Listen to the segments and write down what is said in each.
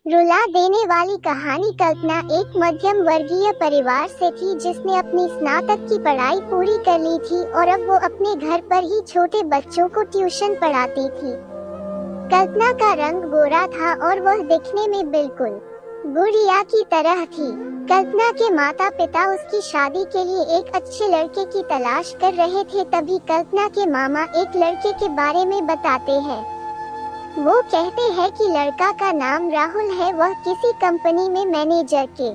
रुला देने वाली कहानी। कल्पना एक मध्यम वर्गीय परिवार से थी जिसने अपनी स्नातक की पढ़ाई पूरी कर ली थी और अब वो अपने घर पर ही छोटे बच्चों को ट्यूशन पढ़ाती थी। कल्पना का रंग गोरा था और वह दिखने में बिल्कुल गुड़िया की तरह थी। कल्पना के माता पिता उसकी शादी के लिए एक अच्छे लड़के की तलाश कर रहे थे। तभी कल्पना के मामा एक लड़के के बारे में बताते हैं। वो कहते हैं कि लड़का का नाम राहुल है, वह किसी कंपनी में मैनेजर के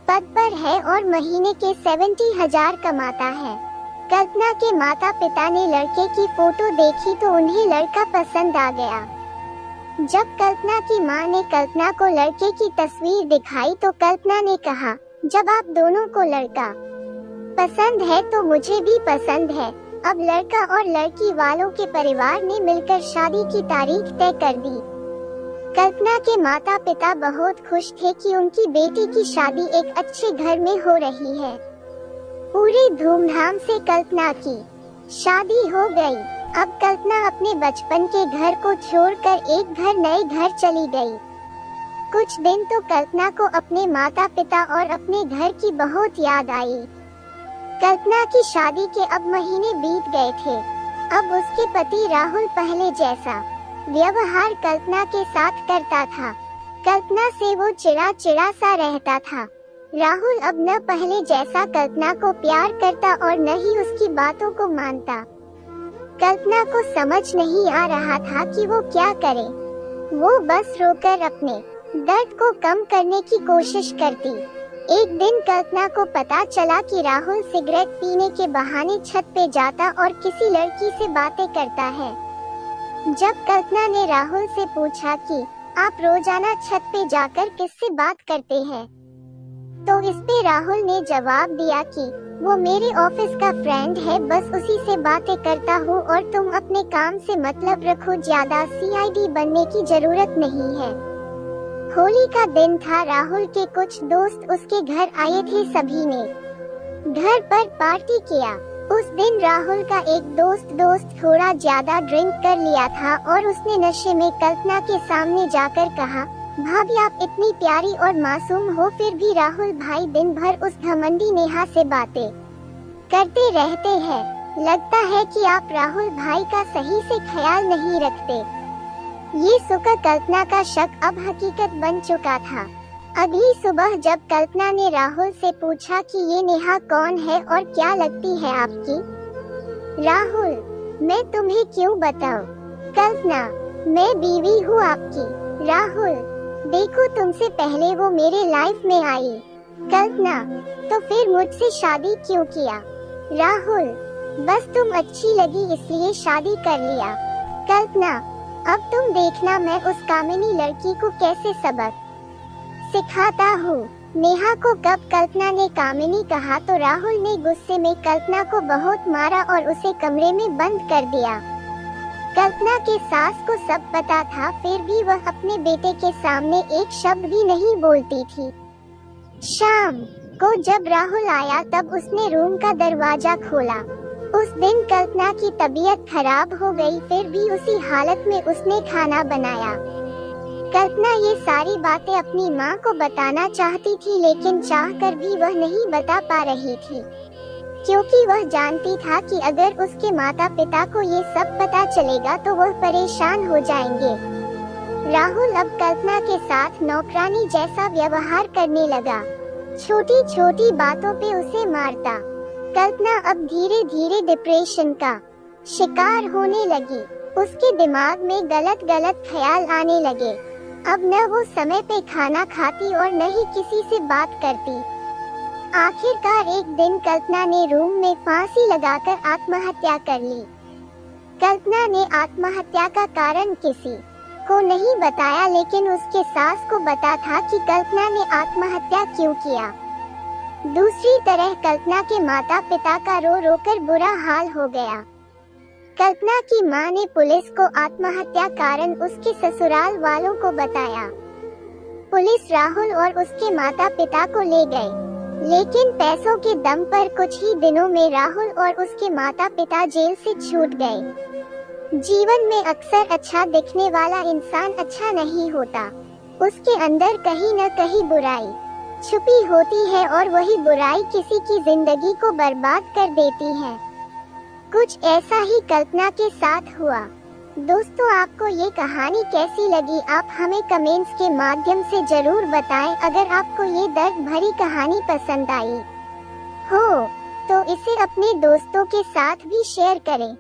पद पर है और महीने के 70,000 कमाता है। कल्पना के माता पिता ने लड़के की फोटो देखी तो उन्हें लड़का पसंद आ गया। जब कल्पना की मां ने कल्पना को लड़के की तस्वीर दिखाई तो कल्पना ने कहा, जब आप दोनों को लड़का पसंद है तो मुझे भी पसंद है। अब लड़का और लड़की वालों के परिवार ने मिलकर शादी की तारीख तय कर दी। कल्पना के माता पिता बहुत खुश थे कि उनकी बेटी की शादी एक अच्छे घर में हो रही है। पूरे धूमधाम से कल्पना की शादी हो गई। अब कल्पना अपने बचपन के घर को छोड़कर एक नए घर चली गई। कुछ दिन तो कल्पना को अपने माता पिता और अपने घर की बहुत याद आई। कल्पना की शादी के अब महीने बीत गए थे। अब उसके पति राहुल पहले जैसा व्यवहार कल्पना के साथ करता था। कल्पना से वो चिड़ा सा रहता था। राहुल अब न पहले जैसा कल्पना को प्यार करता और न ही उसकी बातों को मानता। कल्पना को समझ नहीं आ रहा था कि वो क्या करे। वो बस रोकर अपने दर्द को कम करने की कोशिश करती। एक दिन कल्पना को पता चला कि राहुल सिगरेट पीने के बहाने छत पे जाता और किसी लड़की से बातें करता है। जब कल्पना ने राहुल से पूछा कि आप रोजाना छत पे जाकर किससे बात करते हैं, तो इस पे राहुल ने जवाब दिया कि वो मेरे ऑफिस का फ्रेंड है, बस उसी से बातें करता हूँ और तुम अपने काम से मतलब रखो, ज्यादा सीआईडी बनने की जरूरत नहीं है। होली का दिन था। राहुल के कुछ दोस्त उसके घर आए थे। सभी ने घर पर पार्टी किया। उस दिन राहुल का एक दोस्त थोड़ा ज्यादा ड्रिंक कर लिया था और उसने नशे में कल्पना के सामने जाकर कहा, भाभी आप इतनी प्यारी और मासूम हो, फिर भी राहुल भाई दिन भर उस घमंडी नेहा से बातें करते रहते हैं। लगता है कि आप राहुल भाई का सही से ख्याल नहीं रखते। ये सुनकर कल्पना का शक अब हकीकत बन चुका था। अगली सुबह जब कल्पना ने राहुल से पूछा कि ये नेहा कौन है और क्या लगती है आपकी? राहुल, मैं तुम्हें क्यों बताऊं? कल्पना, मैं बीवी हूँ आपकी। राहुल, देखो तुमसे पहले वो मेरे लाइफ में आई। कल्पना, तो फिर मुझसे शादी क्यों किया? राहुल, बस तुम अच्छी लगी इसलिए शादी कर लिया। कल्पना, अब तुम देखना मैं उस कामिनी लड़की को कैसे सबक सिखाता हूँ। नेहा को कब कल्पना ने कामिनी कहा तो राहुल ने गुस्से में कल्पना को बहुत मारा और उसे कमरे में बंद कर दिया। कल्पना के सास को सब पता था, फिर भी वह अपने बेटे के सामने एक शब्द भी नहीं बोलती थी। शाम को जब राहुल आया तब उसने रूम का दरवाजा खोला। उस दिन कल्पना की तबीयत खराब हो गई, फिर भी उसी हालत में उसने खाना बनाया। कल्पना ये सारी बातें अपनी माँ को बताना चाहती थी, लेकिन चाहकर भी वह नहीं बता पा रही थी, क्योंकि वह जानती था कि अगर उसके माता पिता को ये सब पता चलेगा तो वह परेशान हो जाएंगे। राहुल अब कल्पना के साथ नौकरानी जैसा व्यवहार करने लगा। छोटी छोटी बातों पे उसे मारता। कल्पना अब धीरे धीरे डिप्रेशन का शिकार होने लगी। उसके दिमाग में गलत ख्याल आने लगे। अब न वो समय पे खाना खाती और न ही किसी से बात करती। आखिरकार एक दिन कल्पना ने रूम में फांसी लगाकर आत्महत्या कर ली। कल्पना ने आत्महत्या का कारण किसी को नहीं बताया, लेकिन उसके सास को पता था कि कल्पना ने आत्महत्या क्यों किया। दूसरी तरह कल्पना के माता पिता का रो रो कर बुरा हाल हो गया। कल्पना की मां ने पुलिस को आत्महत्या कारण उसके ससुराल वालों को बताया। पुलिस राहुल और उसके माता पिता को ले गए, लेकिन पैसों के दम पर कुछ ही दिनों में राहुल और उसके माता पिता जेल से छूट गए। जीवन में अक्सर अच्छा दिखने वाला इंसान अच्छा नहीं होता। उसके अंदर कहीं न कहीं बुराई छुपी होती है और वही बुराई किसी की जिंदगी को बर्बाद कर देती है। कुछ ऐसा ही कल्पना के साथ हुआ। दोस्तों, आपको ये कहानी कैसी लगी, आप हमें कमेंट्स के माध्यम से जरूर बताएं। अगर आपको ये दर्द भरी कहानी पसंद आई हो तो इसे अपने दोस्तों के साथ भी शेयर करें।